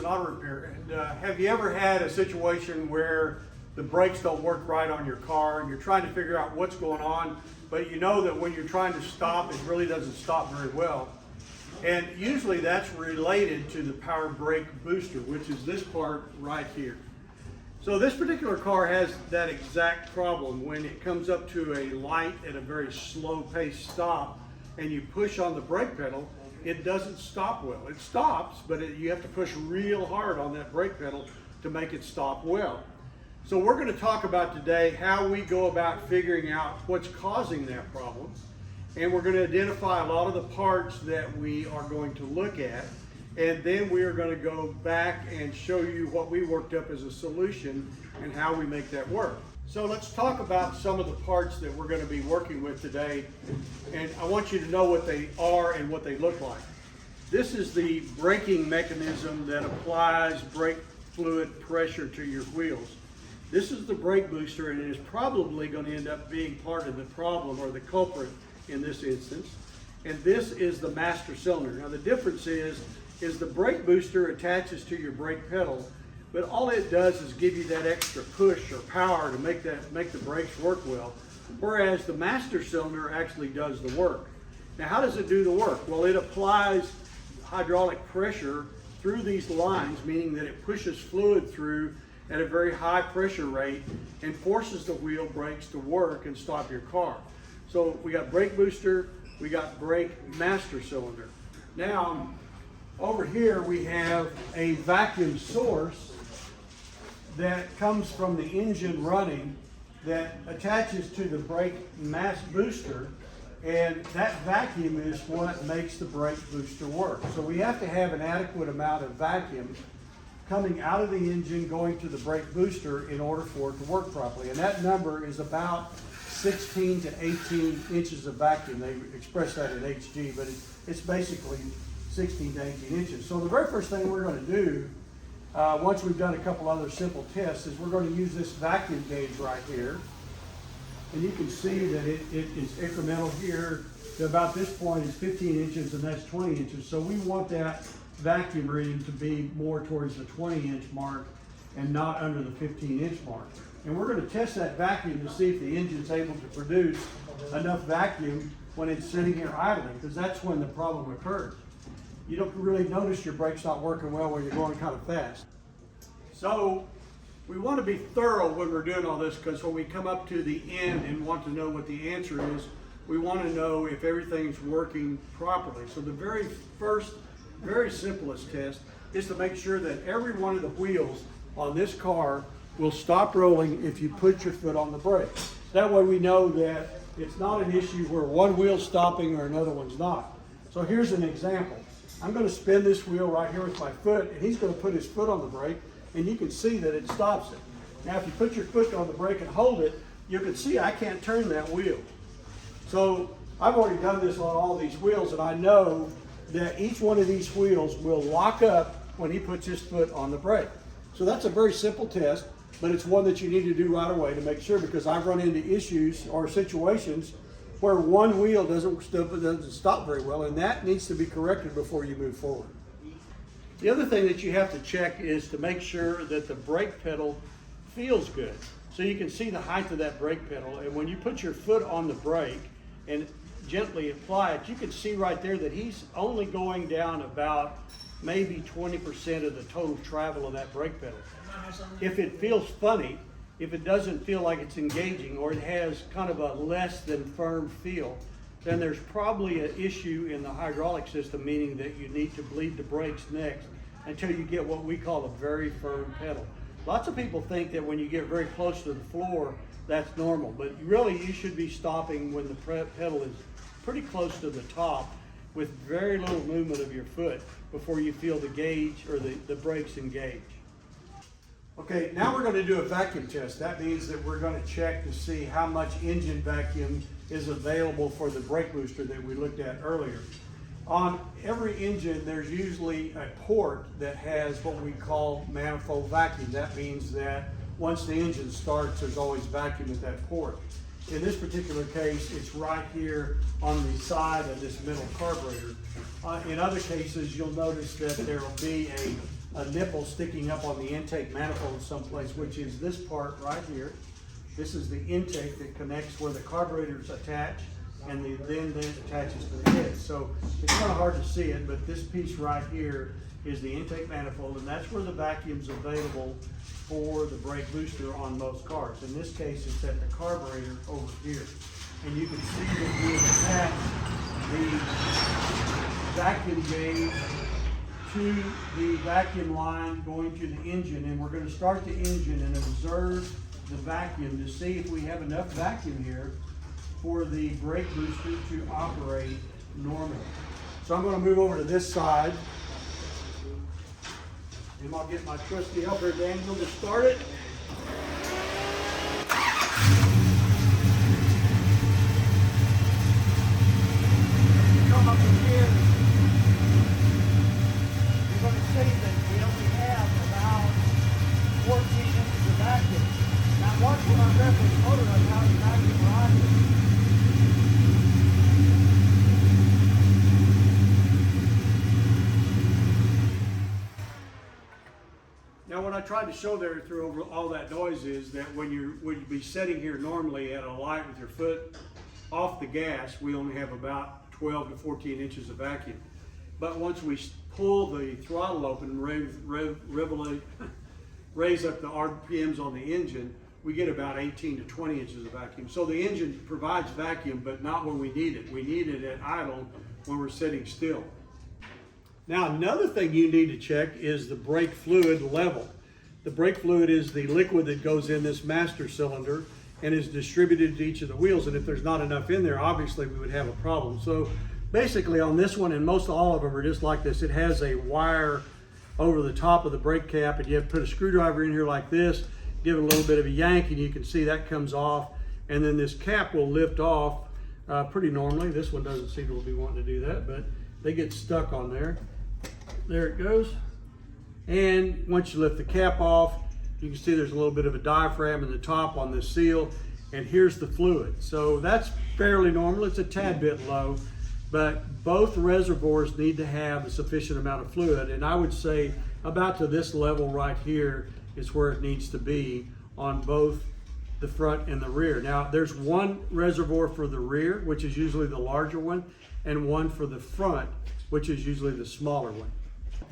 Wilson Auto Repair. And have you ever had a situation where the brakes don't work right on your car and you're trying to figure out what's going on, but you know that when you're trying to stop, it really doesn't stop very well? And usually that's related to the power brake booster, which is this part right here. So this particular car has that exact problem. When it comes up to a light at a very slow pace stop and you push on the brake pedal, it doesn't stop well. It stops, but you have to push real hard on that brake pedal to make it stop well. So we're going to talk about today how we go about figuring out what's causing that problem. And we're going to identify a lot of the parts that we are going to look at. And then we are going to go back and show you what we worked up as a solution and how we make that work. So let's talk about some of the parts that we're going to be working with today. And I want you to know what they are and what they look like. This is the braking mechanism that applies brake fluid pressure to your wheels. This is the brake booster, and it is probably going to end up being part of the problem or the culprit in this instance. And this is the master cylinder. Now the difference is the brake booster attaches to your brake pedal, but all it does is give you that extra push or power to make the brakes work well, whereas the master cylinder actually does the work. Now how does it do the work? Well, it applies hydraulic pressure through these lines, meaning that it pushes fluid through at a very high pressure rate and forces the wheel brakes to work and stop your car. So we got brake booster, we got brake master cylinder. Now over here we have a vacuum source that comes from the engine running that attaches to the brake mass booster, and that vacuum is what makes the brake booster work. So we have to have an adequate amount of vacuum coming out of the engine going to the brake booster in order for it to work properly. And that number is about 16 to 18 inches of vacuum. They express that in HG, but it's basically 16 to 18 inches. So the very first thing we're going to do, once we've done a couple other simple tests, is we're going to use this vacuum gauge right here. And you can see that it is incremental here to about this point is 15 inches, and that's 20 inches. So we want that vacuum reading to be more towards the 20-inch mark and not under the 15-inch mark. And we're going to test that vacuum to see if the engine's able to produce enough vacuum when it's sitting here idling, because that's when the problem occurs. You don't really notice your brake's not working well when you're going kind of fast. So we want to be thorough when we're doing all this, because when we come up to the end and want to know what the answer is, we want to know if everything's working properly. So the very first, very simplest test is to make sure that every one of the wheels on this car will stop rolling if you put your foot on the brake. That way we know that it's not an issue where one wheel's stopping or another one's not. So here's an example. I'm going to spin this wheel right here with my foot, and he's going to put his foot on the brake, and you can see that it stops it. Now if you put your foot on the brake and hold it, you can see I can't turn that wheel. So I've already done this on all these wheels, and I know that each one of these wheels will lock up when he puts his foot on the brake. So that's a very simple test, but it's one that you need to do right away to make sure, because I've run into issues or situations where one wheel doesn't stop very well, and that needs to be corrected before you move forward. The other thing that you have to check is to make sure that the brake pedal feels good. So you can see the height of that brake pedal, and when you put your foot on the brake and gently apply it, you can see right there that he's only going down about maybe 20% of the total travel of that brake pedal. If it feels funny, if it doesn't feel like it's engaging, or it has kind of a less than firm feel, then there's probably an issue in the hydraulic system, meaning that you need to bleed the brakes next until you get what we call a very firm pedal. Lots of people think that when you get very close to the floor, that's normal, but really you should be stopping when the pedal is pretty close to the top with very little movement of your foot before you feel the gauge or the brakes engage. Okay, now we're going to do a vacuum test. That means that we're going to check to see how much engine vacuum is available for the brake booster that we looked at earlier. On every engine, there's usually a port that has what we call manifold vacuum. That means that once the engine starts, there's always vacuum at that port. In this particular case, it's right here on the side of this middle carburetor. In other cases, you'll notice that there will be a nipple sticking up on the intake manifold someplace, which is this part right here. This is the intake that connects where the carburetors attach, and then it attaches to the head. So it's kind of hard to see it, but this piece right here is the intake manifold, and that's where the vacuum's available for the brake booster on most cars. In this case, it's at the carburetor over here. And you can see that we attach the vacuum gauge to the vacuum line going to the engine, and we're going to start the engine and observe the vacuum to see if we have enough vacuum here for the brake booster to operate normally. So I'm going to move over to this side, and I'll get my trusty helper Daniel to start it. Come up in here. You're going to see that we only have about 14 inches of vacuum. Now watch when I grab this motor on how the vacuum rises. Now what I tried to show there through over all that noise is that when you'd be sitting here normally at a light with your foot off the gas, we only have about 12 to 14 inches of vacuum. But once we pull the throttle open and raise up the RPMs on the engine, we get about 18 to 20 inches of vacuum. So the engine provides vacuum, but not when we need it. We need it at idle when we're sitting still. Now another thing you need to check is the brake fluid level. The brake fluid is the liquid that goes in this master cylinder and is distributed to each of the wheels, and if there's not enough in there, obviously we would have a problem. So basically on this one, and most all of them are just like this, it has a wire over the top of the brake cap, and you have to put a screwdriver in here like this, give it a little bit of a yank, and you can see that comes off, and then this cap will lift off pretty normally. This one doesn't seem to be wanting to do that, but they get stuck on there. There it goes. And once you lift the cap off, you can see there's a little bit of a diaphragm in the top on this seal, and here's the fluid. So that's fairly normal. It's a tad bit low, but both reservoirs need to have a sufficient amount of fluid, and I would say about to this level right here is where it needs to be on both the front and the rear. Now there's one reservoir for the rear, which is usually the larger one, and one for the front, which is usually the smaller one.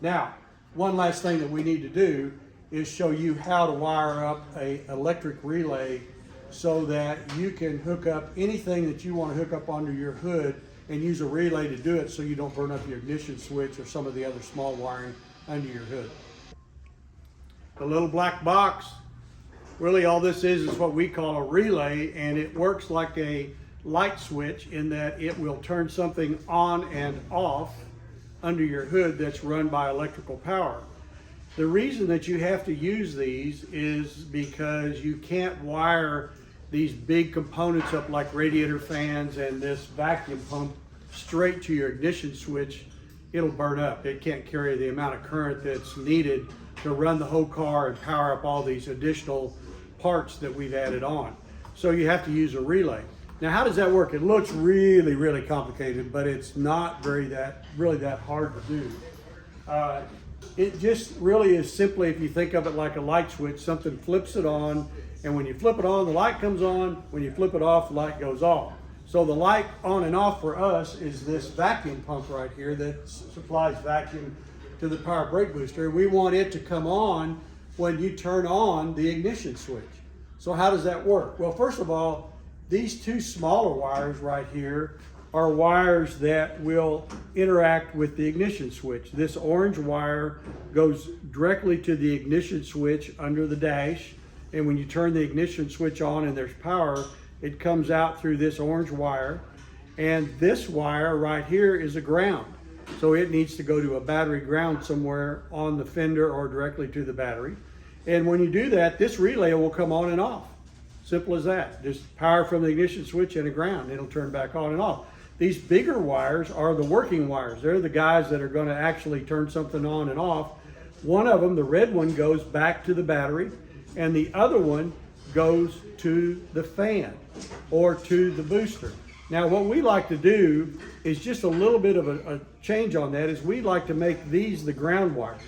Now, one last thing that we need to do is show you how to wire up an electric relay so that you can hook up anything that you want to hook up onto your hood and use a relay to do it so you don't burn up your ignition switch or some of the other small wiring under your hood. The little black box, really all this is what we call a relay, and it works like a light switch in that it will turn something on and off under your hood that's run by electrical power. The reason that you have to use these is because you can't wire these big components up like radiator fans and this vacuum pump straight to your ignition switch. It'll burn up. It can't carry the amount of current that's needed to run the whole car and power up all these additional parts that we've added on. So you have to use a relay. Now, how does that work? It looks really, really complicated, but it's not really that hard to do. It just really is simply, if you think of it like a light switch, something flips it on, and when you flip it on, the light comes on. When you flip it off, the light goes off. So the light on and off for us is this vacuum pump right here that supplies vacuum to the power brake booster. We want it to come on when you turn on the ignition switch. So how does that work? Well, first of all, these two smaller wires right here are wires that will interact with the ignition switch. This orange wire goes directly to the ignition switch under the dash, and when you turn the ignition switch on and there's power, it comes out through this orange wire. And this wire right here is a ground. So it needs to go to a battery ground somewhere on the fender or directly to the battery. And when you do that, this relay will come on and off. Simple as that. Just power from the ignition switch and a ground. It'll turn back on and off. These bigger wires are the working wires. They're the guys that are going to actually turn something on and off. One of them, the red one, goes back to the battery, and the other one goes to the fan or to the booster. Now what we like to do is just a little bit of a change on that, is we like to make these the ground wires.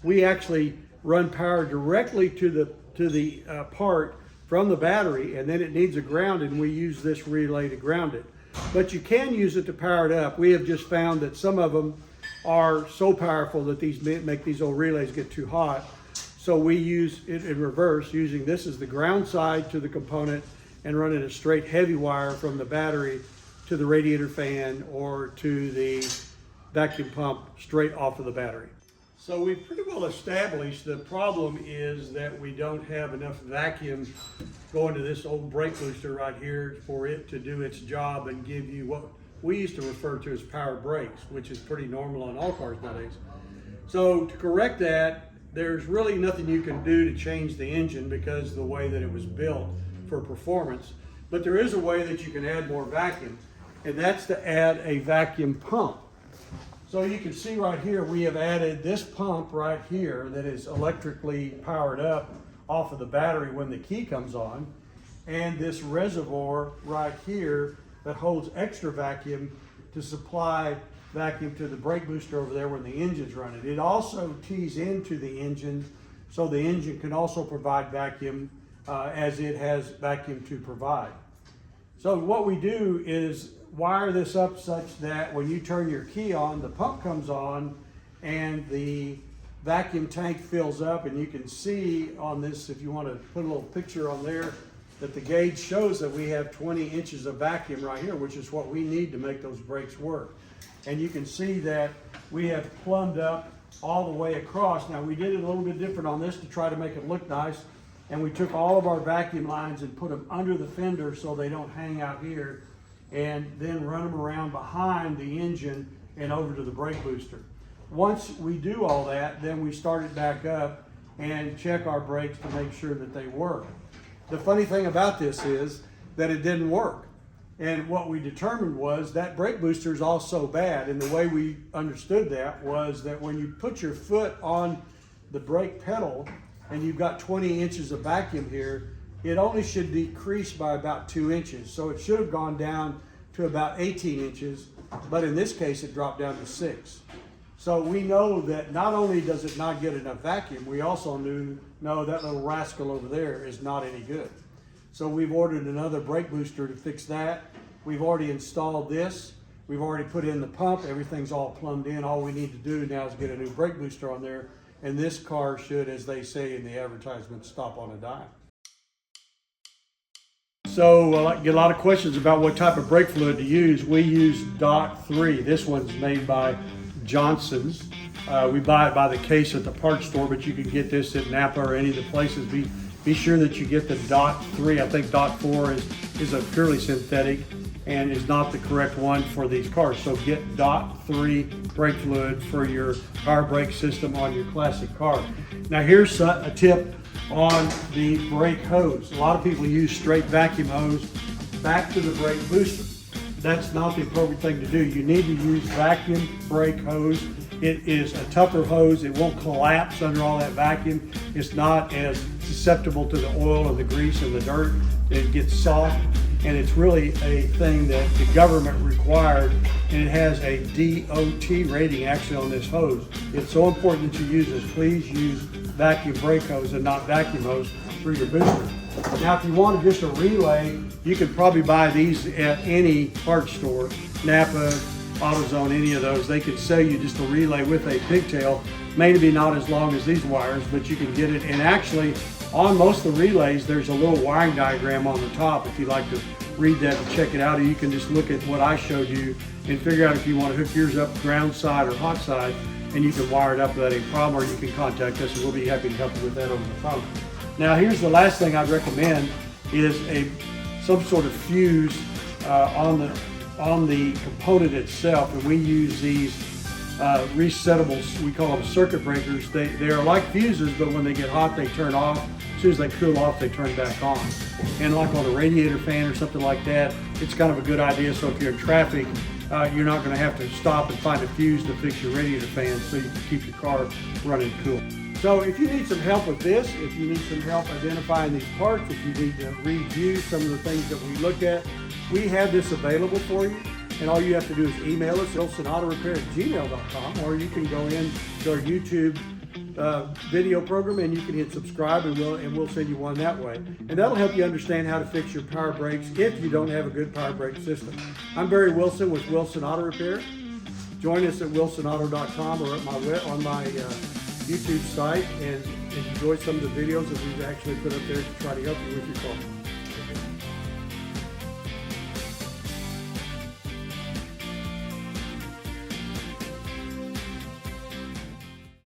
we actually run power directly to the part from the battery, and then it needs a ground, and we use this relay to ground it. But you can use it to power it up. We have just found that some of them are so powerful that these make these old relays get too hot. So we use it in reverse, using this as the ground side to the component and running a straight heavy wire from the battery to the radiator fan or to the vacuum pump straight off of the battery. So we've pretty well established the problem is that we don't have enough vacuum going to this old brake booster right here for it to do its job and give you what we used to refer to as power brakes, which is pretty normal on all cars nowadays. So to correct that, there's really nothing you can do to change the engine because of the way that it was built for performance. But there is a way that you can add more vacuum, and that's to add a vacuum pump. So you can see right here, we have added this pump right here that is electrically powered up off of the battery when the key comes on, and this reservoir right here that holds extra vacuum to supply vacuum to the brake booster over there when the engine's running. It also tees into the engine, so the engine can also provide vacuum as it has vacuum to provide. So what we do is wire this up such that when you turn your key on, the pump comes on and the vacuum tank fills up, and you can see on this, if you want to put a little picture on there, that the gauge shows that we have 20 inches of vacuum right here, which is what we need to make those brakes work. And you can see that we have plumbed up all the way across. Now we did it a little bit different on this to try to make it look nice, and we took all of our vacuum lines and put them under the fender so they don't hang out here, and then run them around behind the engine and over to the brake booster. Once we do all that, then we start it back up and check our brakes to make sure that they work. The funny thing about this is that it didn't work. And what we determined was that brake booster is all so bad, and the way we understood that was that when you put your foot on the brake pedal and you've got 20 inches of vacuum here, it only should decrease by about 2 inches. So it should have gone down to about 18 inches, but in this case it dropped down to 6. So we know that not only does it not get enough vacuum, we also know that little rascal over there is not any good. So we've ordered another brake booster to fix that. We've already installed this. We've already put in the pump. Everything's all plumbed in. All we need to do now is get a new brake booster on there, and this car should, as they say in the advertisement, stop on a dime. So I get a lot of questions about what type of brake fluid to use. We use DOT 3. This one's made by Johnson's. We buy it by the case at the parts store, but you can get this at Napa or any of the places. Be sure that you get the DOT 3. I think DOT 4 is a purely synthetic and is not the correct one for these cars. So get DOT 3 brake fluid for your power brake system on your classic car. Now here's a tip on the brake hose. A lot of people use straight vacuum hose back to the brake booster. That's not the appropriate thing to do. You need to use vacuum brake hose. It is a tougher hose. It won't collapse under all that vacuum. It's not as susceptible to the oil and the grease and the dirt. It gets soft, and it's really a thing that the government required, and it has a DOT rating actually on this hose. It's so important that you use this. Please use vacuum brake hose and not vacuum hose for your booster. Now, if you want just a relay, you can probably buy these at any parts store, Napa, AutoZone, any of those. They could sell you just a relay with a pigtail, maybe not as long as these wires, but you can get it. And actually, on most of the relays, there's a little wiring diagram on the top if you'd like to read that and check it out, or you can just look at what I showed you and figure out if you want to hook yours up ground side or hot side, and you can wire it up without any problem, or you can contact us and we'll be happy to help you with that over the phone. Now here's the last thing I'd recommend is some sort of fuse on the component itself, and we use these resettable, we call them circuit breakers. They are like fuses, but when they get hot they turn off. As soon as they cool off they turn back on. And like on a radiator fan or something like that, it's kind of a good idea. So if you're in traffic, you're not going to have to stop and find a fuse to fix your radiator fan, so you can keep your car running cool. So if you need some help with this, if you need some help identifying these parts, if you need to review some of the things that we looked at, we have this available for you. And all you have to do is email us, wilsonautorepair@gmail.com, or you can go in to our YouTube video program, and you can hit subscribe, and we'll send you one that way. And that'll help you understand how to fix your power brakes if you don't have a good power brake system. I'm Barry Wilson with Wilson Auto Repair. Join us at wilsonauto.com or on my YouTube site, and enjoy some of the videos that we've actually put up there to try to help you with your car.